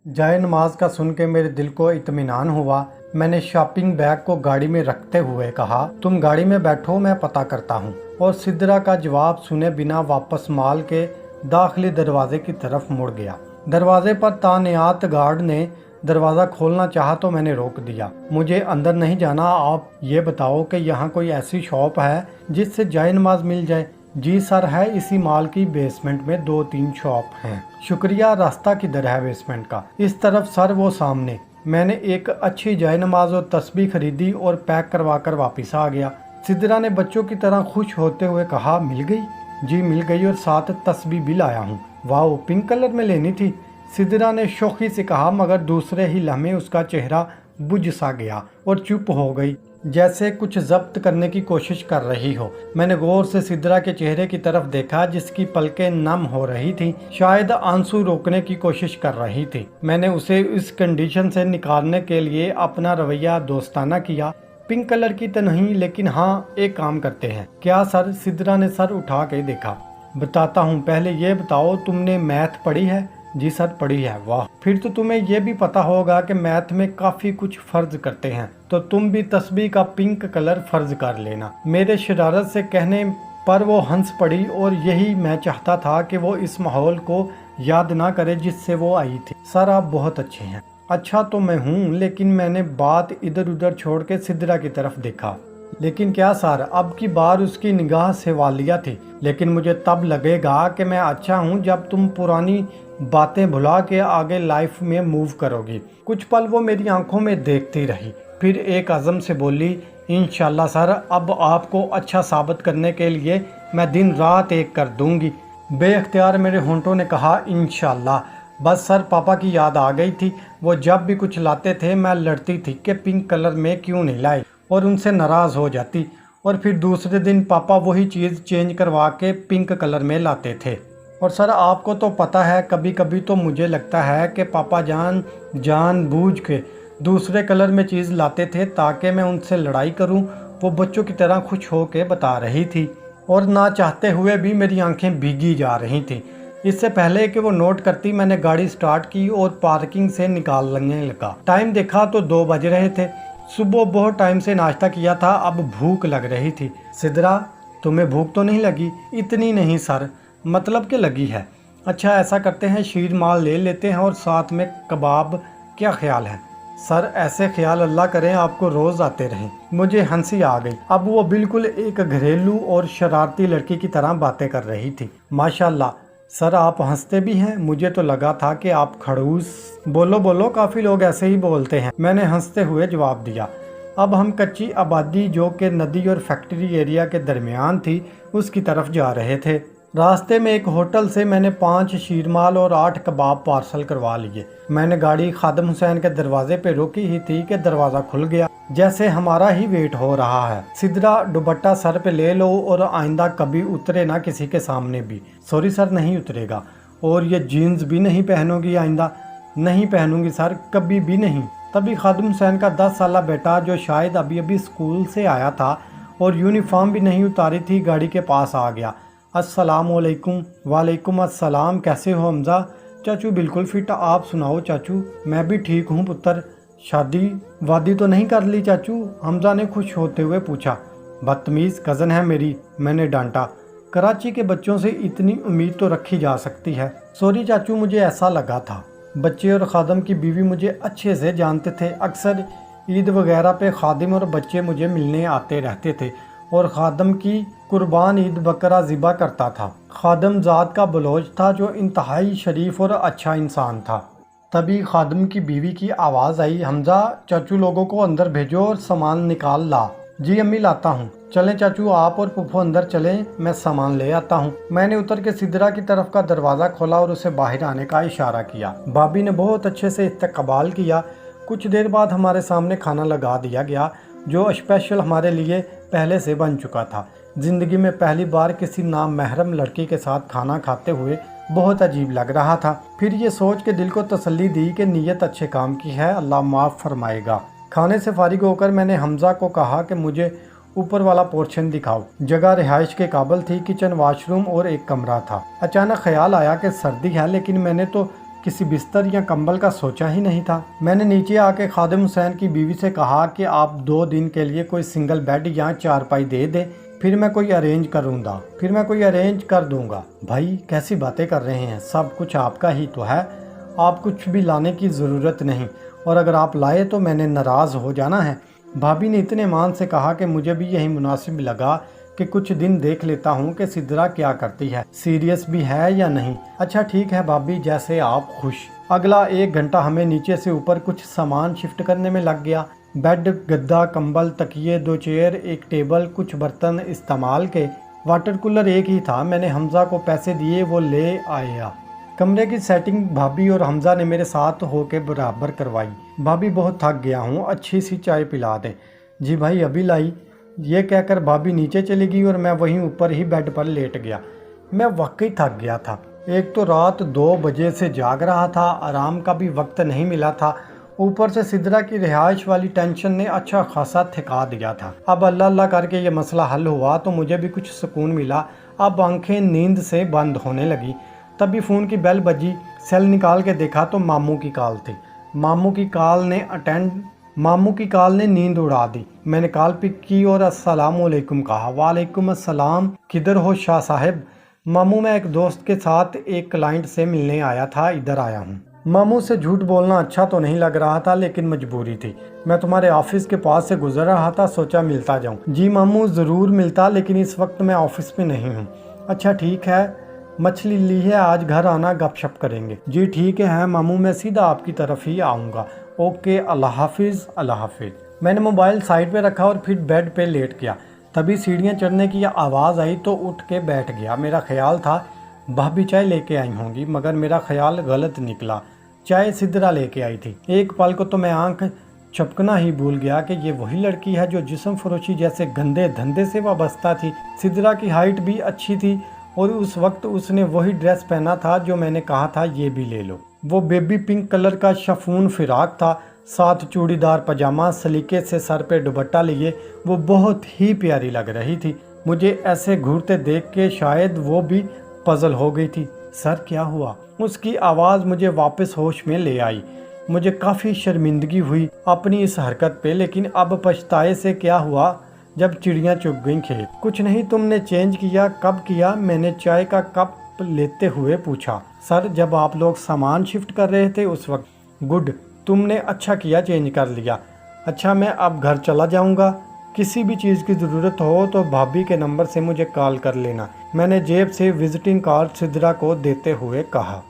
जाए नमाज का सुन के मेरे दिल को इत्मीनान हुआ। मैंने शॉपिंग बैग को गाड़ी में रखते हुए कहा, तुम गाड़ी में बैठो, मैं पता करता हूँ। और सिद्रा का जवाब सुने बिना वापस मॉल के दाखिली दरवाजे की तरफ मुड़ गया। दरवाजे पर तानियात गार्ड ने दरवाज़ा खोलना चाहा तो मैंने रोक दिया। मुझे अंदर नहीं जाना, आप ये बताओ कि यहाँ कोई ऐसी शॉप है जिससे जाए नमाज मिल जाए। जी सर, है इसी मॉल की बेसमेंट में 2-3 शॉप हैं। शुक्रिया, रास्ता किधर है बेसमेंट का? इस तरफ सर, वो सामने। मैंने एक अच्छी जाए नमाज और तस्बीह खरीदी और पैक करवा कर वापस आ गया। सिद्रा ने बच्चों की तरह खुश होते हुए कहा, मिल गई? जी मिल गई, और साथ तस्बीह भी लाया हूँ। वाह, पिंक कलर में लेनी थी, सिद्रा ने शौकी से कहा, मगर दूसरे ही लम्हे उसका चेहरा बुझ सा गया और चुप हो गई, जैसे कुछ जब्त करने की कोशिश कर रही हो। मैंने गौर से सिद्रा के चेहरे की तरफ देखा, जिसकी पलकें नम हो रही थी, शायद आंसू रोकने की कोशिश कर रही थी। मैंने उसे इस कंडीशन से निकालने के लिए अपना रवैया दोस्ताना किया। पिंक कलर की तो नहीं, लेकिन हाँ, एक काम करते हैं। क्या सर? सिद्रा ने सर उठा के देखा। बताता हूँ, पहले ये बताओ, तुमने मैथ पढ़ी है? जी सर, पढ़ी है। वाह, फिर तो तुम्हें यह भी पता होगा कि मैथ में काफ़ी कुछ फ़र्ज करते हैं, तो तुम भी तस्बीह का पिंक कलर फ़र्ज कर लेना। मेरे शरारत से कहने पर वो हंस पड़ी, और यही मैं चाहता था कि वो इस माहौल को याद ना करे जिससे वो आई थी। सर, आप बहुत अच्छे हैं। अच्छा तो मैं हूँ, लेकिन मैंने बात इधर उधर छोड़ के सिद्रा की तरफ देखा। लेकिन क्या सर? अब की बार उसकी निगाह सेवालिया थी। लेकिन मुझे तब लगेगा कि मैं अच्छा हूँ जब तुम पुरानी बातें भुला के आगे लाइफ में मूव करोगी। कुछ पल वो मेरी आंखों में देखती रही, फिर एक अज़म से बोली, इंशाल्लाह सर, अब आपको अच्छा साबित करने के लिए मैं दिन रात एक कर दूंगी। बेख्तियार मेरे होंठों ने कहा, इंशाल्लाह। बस सर, पापा की याद आ गई थी। वो जब भी कुछ लाते थे मैं लड़ती थी कि पिंक कलर में क्यों नहीं लाए, और उनसे नाराज़ हो जाती, और फिर दूसरे दिन पापा वही चीज़ चेंज करवा के पिंक कलर में लाते थे। और सर, आपको तो पता है, कभी कभी तो मुझे लगता है कि पापा जानबूझ के दूसरे कलर में चीज़ लाते थे ताकि मैं उनसे लड़ाई करूं। वो बच्चों की तरह खुश हो के बता रही थी, और ना चाहते हुए भी मेरी आंखें भीगी जा रही थी। इससे पहले कि वो नोट करती, मैंने गाड़ी स्टार्ट की और पार्किंग से निकालने लगा। टाइम देखा तो 2 बज रहे थे। सुबह बहुत टाइम से नाश्ता किया था, अब भूख लग रही थी। सिद्रा, तुम्हें भूख तो नहीं लगी? इतनी नहीं सर, मतलब कि लगी है। अच्छा, ऐसा करते हैं, शीर माल ले लेते हैं और साथ में कबाब, क्या ख्याल है? सर, ऐसे ख्याल अल्लाह करें आपको रोज़ आते रहें। मुझे हंसी आ गई। अब वो बिल्कुल एक घरेलू और शरारती लड़की की तरह बातें कर रही थी। माशाल्लाह सर, आप हंसते भी हैं। मुझे तो लगा था कि आप खड़ूस। बोलो बोलो, काफ़ी लोग ऐसे ही बोलते हैं, मैंने हंसते हुए जवाब दिया। अब हम कच्ची आबादी, जो कि नदी और फैक्ट्री एरिया के दरमियान थी, उसकी तरफ जा रहे थे। रास्ते में एक होटल से मैंने 5 शीरमाल और 8 कबाब पार्सल करवा लिए। मैंने गाड़ी खादम हुसैन के दरवाजे पे रोकी ही थी कि दरवाज़ा खुल गया, जैसे हमारा ही वेट हो रहा है। सिद्रा, दुपट्टा सर पे ले लो और आइंदा कभी उतरे ना किसी के सामने भी। सॉरी सर, नहीं उतरेगा। और ये जीन्स भी नहीं पहनोगी आइंदा? नहीं पहनूंगी सर, कभी भी नहीं। तभी खादम हुसैन का 10 साला बेटा, जो शायद अभी अभी स्कूल से आया था और यूनिफॉर्म भी नहीं उतारी थी, गाड़ी के पास आ गया। अस्सलामुअलैकुम। वालेकुम अस्सलाम। कैसे हो हमज़ा? चाचू बिल्कुल फिट, आप सुनाओ चाचू? मैं भी ठीक हूँ पुत्र। शादी वादी तो नहीं कर ली चाचू? हमज़ा ने खुश होते हुए पूछा। बदतमीज़ कज़न है मेरी, मैंने डांटा। कराची के बच्चों से इतनी उम्मीद तो रखी जा सकती है। सॉरी चाचू, मुझे ऐसा लगा था। बच्चे और खादम की बीवी मुझे अच्छे से जानते थे। अक्सर ईद वगैरह पे खादिम और बच्चे मुझे मिलने आते रहते थे, और खादम की कुर्बान ईद बकरा ज़िबा करता था। खादम ज़ात का बलोच था, जो इंतहाई शरीफ और अच्छा इंसान था। तभी खादम की बीवी की आवाज़ आई, हमज़ा, चाचू लोगों को अंदर भेजो और सामान निकाल ला। जी अम्मी, लाता हूँ। चलें चाचू, आप और पुप्पो अंदर चलें, मैं सामान ले आता हूँ। मैंने उतर के सिद्रा की तरफ का दरवाज़ा खोला और उसे बाहर आने का इशारा किया। भाभी ने बहुत अच्छे से इस्तकबाल किया। कुछ देर बाद हमारे सामने खाना लगा दिया गया, जो स्पेशल हमारे लिए पहले से बन चुका था। ज़िंदगी में पहली बार किसी नामहरम लड़की के साथ खाना खाते हुए बहुत अजीब लग रहा था। फिर ये सोच के दिल को तसल्ली दी कि नीयत अच्छे काम की है, अल्लाह माफ़ फरमाएगा। खाने से फारिग होकर मैंने हमज़ा को कहा कि मुझे ऊपर वाला पोर्शन दिखाओ। जगह रिहाइश के काबिल थी, किचन, वाशरूम और एक कमरा था। अचानक ख्याल आया कि सर्दी है, लेकिन मैंने तो किसी बिस्तर या कंबल का सोचा ही नहीं था। मैंने नीचे आके खादिम हुसैन की बीवी से कहा कि आप 2 दिन के लिए कोई सिंगल बेड या चारपाई दे दे, फिर मैं कोई अरेंज कर दूंगा। भाई कैसी बातें कर रहे हैं, सब कुछ आपका ही तो है, आप कुछ भी लाने की ज़रूरत नहीं, और अगर आप लाए तो मैंने नाराज़ हो जाना है। भाभी ने इतने मान से कहा कि मुझे भी यही मुनासिब लगा कि कुछ दिन देख लेता हूँ कि सिद्रा क्या करती है, सीरियस भी है या नहीं। अच्छा ठीक है भाभी, जैसे आप खुश। अगला 1 घंटा हमें नीचे से ऊपर कुछ सामान शिफ्ट करने में लग गया। बेड, गद्दा, कंबल, तकिए, 2 चेयर, 1 टेबल, कुछ बर्तन इस्तेमाल के। वाटर कूलर एक ही था, मैंने हमजा को पैसे दिए, वो ले आया। कमरे की सेटिंग भाभी और हमजा ने मेरे साथ होके बराबर करवाई। भाभी बहुत थक गया हूँ, अच्छी सी चाय पिला दें। जी भाई अभी लाई। ये कहकर भाभी नीचे चली गई और मैं वहीं ऊपर ही बेड पर लेट गया। मैं वाकई थक गया था। एक तो रात 2 बजे से जाग रहा था, आराम का भी वक्त नहीं मिला था, ऊपर से सिद्रा की रिहाइश वाली टेंशन ने अच्छा खासा थका दिया था। अब अल्लाह अल्लाह करके ये मसला हल हुआ तो मुझे भी कुछ सुकून मिला। अब आंखें नींद से बंद होने लगी। तभी फ़ोन की बेल बजी। सेल निकाल के देखा तो मामू की कॉल थी। मामू की कॉल ने नींद उड़ा दी। मैंने कॉल पिक की और अस्सलामुअलैकुम कहा। वालेकुम अस्सलाम, किधर हो शाह साहब? मामू, मैं एक दोस्त के साथ एक क्लाइंट से मिलने आया था, इधर आया हूँ। मामू से झूठ बोलना अच्छा तो नहीं लग रहा था, लेकिन मजबूरी थी। मैं तुम्हारे ऑफिस के पास से गुजर रहा था, सोचा मिलता जाऊँ। जी मामू ज़रूर मिलता, लेकिन इस वक्त मैं ऑफिस में नहीं हूँ। अच्छा ठीक है, मछली ली है, आज घर आना, गपशप करेंगे। जी ठीक है मामू, मैं सीधा आपकी तरफ ही आऊँगा। ओके, अल्लाह हाफिज़। अल्लाह हाफिज़। मैंने मोबाइल साइड पे रखा और फिर बेड पे लेट गया। तभी सीढ़ियाँ चढ़ने की आवाज़ आई तो उठ के बैठ गया। मेरा ख्याल था भाभी चाय लेके आई होंगी, मगर मेरा ख्याल गलत निकला। चाय सिद्रा लेके आई थी। एक पल को तो मैं आंख झपकना ही भूल गया कि ये वही लड़की है जो जिस्म फरोशी जैसे गंदे धंधे से वाबस्ता थी। सिद्रा की हाइट भी अच्छी थी और उस वक्त उसने वही ड्रेस पहना था जो मैंने कहा था ये भी ले लो। वो बेबी पिंक कलर का शफून फिराक था, साथ चूड़ीदार पजामा, सलीके से सर पे दुपट्टा लिए वो बहुत ही प्यारी लग रही थी। मुझे ऐसे घूरते देख के शायद वो भी पजल हो गई थी। सर क्या हुआ? उसकी आवाज़ मुझे वापस होश में ले आई। मुझे काफ़ी शर्मिंदगी हुई अपनी इस हरकत पे, लेकिन अब पछताए से क्या हुआ जब चिड़ियाँ चुग गईं खेत। कुछ नहीं, तुमने चेंज किया? कब किया? मैंने चाय का कप लेते हुए पूछा। सर जब आप लोग सामान शिफ्ट कर रहे थे उस वक्त। गुड, तुमने अच्छा किया चेंज कर लिया। अच्छा मैं अब घर चला जाऊंगा, किसी भी चीज़ की ज़रूरत हो तो भाभी के नंबर से मुझे कॉल कर लेना। मैंने जेब से विजिटिंग कार्ड सिद्रा को देते हुए कहा।